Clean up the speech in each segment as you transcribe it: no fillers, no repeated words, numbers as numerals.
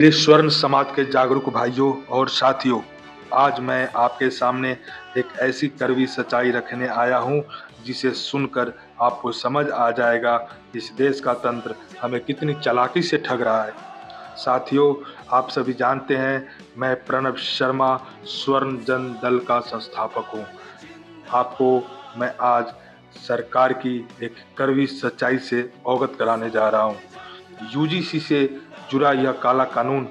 मेरे स्वर्ण समाज के जागरूक भाइयों और साथियों, आज मैं आपके सामने एक ऐसी कड़वी सच्चाई रखने आया हूं जिसे सुनकर आपको समझ आ जाएगा इस देश का तंत्र हमें कितनी चालाकी से ठग रहा है। साथियों, आप सभी जानते हैं मैं प्रणब शर्मा स्वर्ण जन दल का संस्थापक हूं। आपको मैं आज सरकार की एक कड़वी सच्चाई से अवगत कराने जा रहा हूं। यूजीसी से जुड़ा यह काला कानून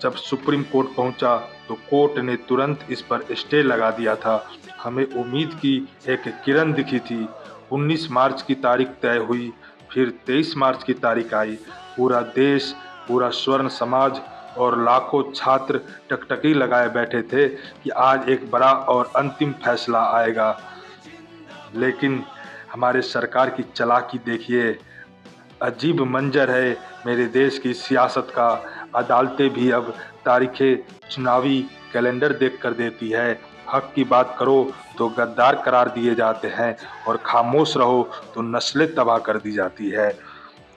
जब सुप्रीम कोर्ट पहुंचा तो कोर्ट ने तुरंत इस पर स्टे लगा दिया था। हमें उम्मीद की एक किरण दिखी थी। 19 मार्च की तारीख तय हुई, फिर 23 मार्च की तारीख आई। पूरा देश, पूरा स्वर्ण समाज और लाखों छात्र टकटकी लगाए बैठे थे कि आज एक बड़ा और अंतिम फैसला आएगा। लेकिन हमारे सरकार की चालाकी देखिए, अजीब मंजर है मेरे देश की सियासत का। अदालतें भी अब तारीखें चुनावी कैलेंडर देख कर देती है। हक की बात करो तो गद्दार करार दिए जाते हैं और खामोश रहो तो नस्लें तबाह कर दी जाती है।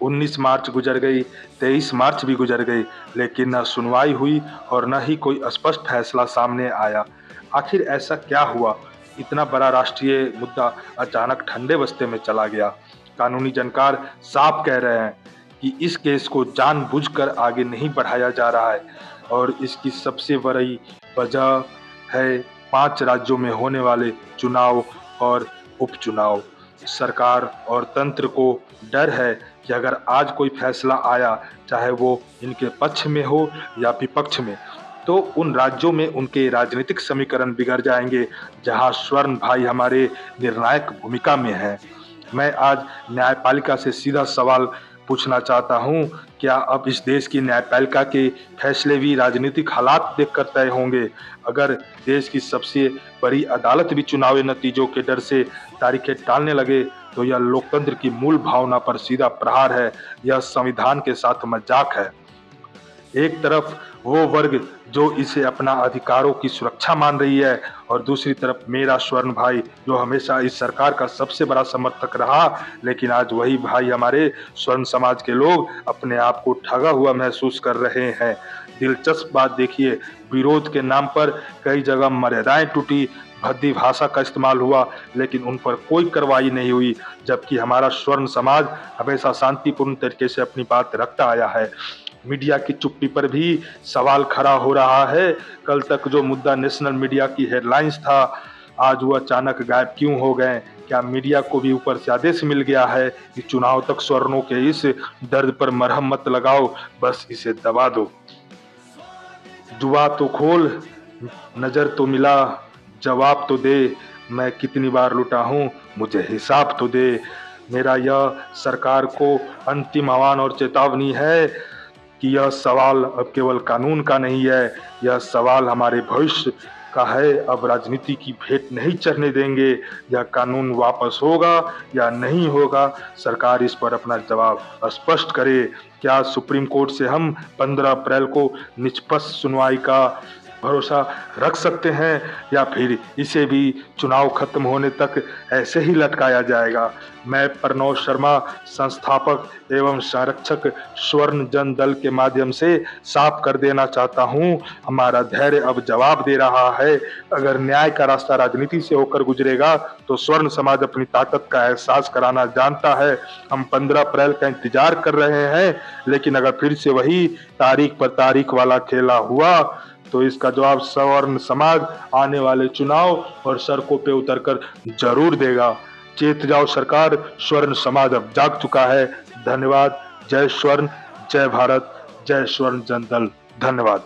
19 मार्च गुजर गई, 23 मार्च भी गुजर गई, लेकिन न सुनवाई हुई और न ही कोई स्पष्ट फैसला सामने आया। आखिर ऐसा क्या हुआ? इतना बड़ा राष्ट्रीय मुद्दा अचानक ठंडे बस्ते में चला गया। कानूनी जानकार साफ कह रहे हैं कि इस केस को जानबूझकर आगे नहीं बढ़ाया जा रहा है और इसकी सबसे बड़ी वजह है 5 राज्यों में होने वाले चुनाव और उपचुनाव। सरकार और तंत्र को डर है कि अगर आज कोई फैसला आया, चाहे वो इनके पक्ष में हो या विपक्ष में, तो उन राज्यों में उनके राजनीतिक समीकरण बिगड़ जाएंगे जहां स्वर्ण भाई हमारे निर्णायक भूमिका में हैं। मैं आज न्यायपालिका से सीधा सवाल पूछना चाहता हूं, क्या अब इस देश की न्यायपालिका के फैसले भी राजनीतिक हालात देखकर तय होंगे? अगर देश की सबसे बड़ी अदालत भी चुनावी नतीजों के डर से तारीखें टालने लगे तो यह लोकतंत्र की मूल भावना पर सीधा प्रहार है। यह संविधान के साथ मजाक है। एक तरफ वो वर्ग जो इसे अपना अधिकारों की सुरक्षा मान रही है और दूसरी तरफ मेरा स्वर्ण भाई जो हमेशा इस सरकार का सबसे बड़ा समर्थक रहा, लेकिन आज वही भाई हमारे स्वर्ण समाज के लोग अपने आप को ठगा हुआ महसूस कर रहे हैं। दिलचस्प बात देखिए, विरोध के नाम पर कई जगह मर्यादाएं टूटी, भद्दी भाषा का इस्तेमाल हुआ, लेकिन उन पर कोई कार्रवाई नहीं हुई, जबकि हमारा स्वर्ण समाज हमेशा शांतिपूर्ण तरीके से अपनी बात रखता आया है। मीडिया की चुप्पी पर भी सवाल खड़ा हो रहा है। कल तक जो मुद्दा नेशनल मीडिया की हेडलाइंस था, आज वो अचानक गायब क्यों हो गए? क्या मीडिया को भी ऊपर से आदेश मिल गया है कि चुनाव तक स्वर्णों के इस दर्द पर मरहम मत लगाओ, बस इसे दबा दो? जुआ तो खोल, नजर तो मिला, जवाब तो दे, मैं कितनी बार लुटा हूँ, मुझे हिसाब तो दे। मेरा यह सरकार को अंतिम आह्वान और चेतावनी है कि यह सवाल अब केवल कानून का नहीं है, यह सवाल हमारे भविष्य का है। अब राजनीति की भेंट नहीं चढ़ने देंगे। यह कानून वापस होगा या नहीं होगा, सरकार इस पर अपना जवाब स्पष्ट करे। क्या सुप्रीम कोर्ट से हम 15 अप्रैल को निष्पक्ष सुनवाई का भरोसा रख सकते हैं या फिर इसे भी चुनाव खत्म होने तक ऐसे ही लटकाया जाएगा? मैं प्रणब शर्मा, संस्थापक एवं संरक्षक स्वर्ण जन दल के माध्यम से साफ कर देना चाहता हूं, हमारा धैर्य अब जवाब दे रहा है। अगर न्याय का रास्ता राजनीति से होकर गुजरेगा तो स्वर्ण समाज अपनी ताकत का एहसास कराना जानता है। हम 15 अप्रैल का इंतजार कर रहे हैं, लेकिन अगर फिर से वही तारीख पर तारीख वाला खेला हुआ तो इसका जवाब स्वर्ण समाज आने वाले चुनाव और सड़कों पे उतरकर जरूर देगा। चेत जाओ सरकार, स्वर्ण समाज अब जाग चुका है। धन्यवाद। जय स्वर्ण, जय भारत, जय स्वर्ण जन दल। धन्यवाद।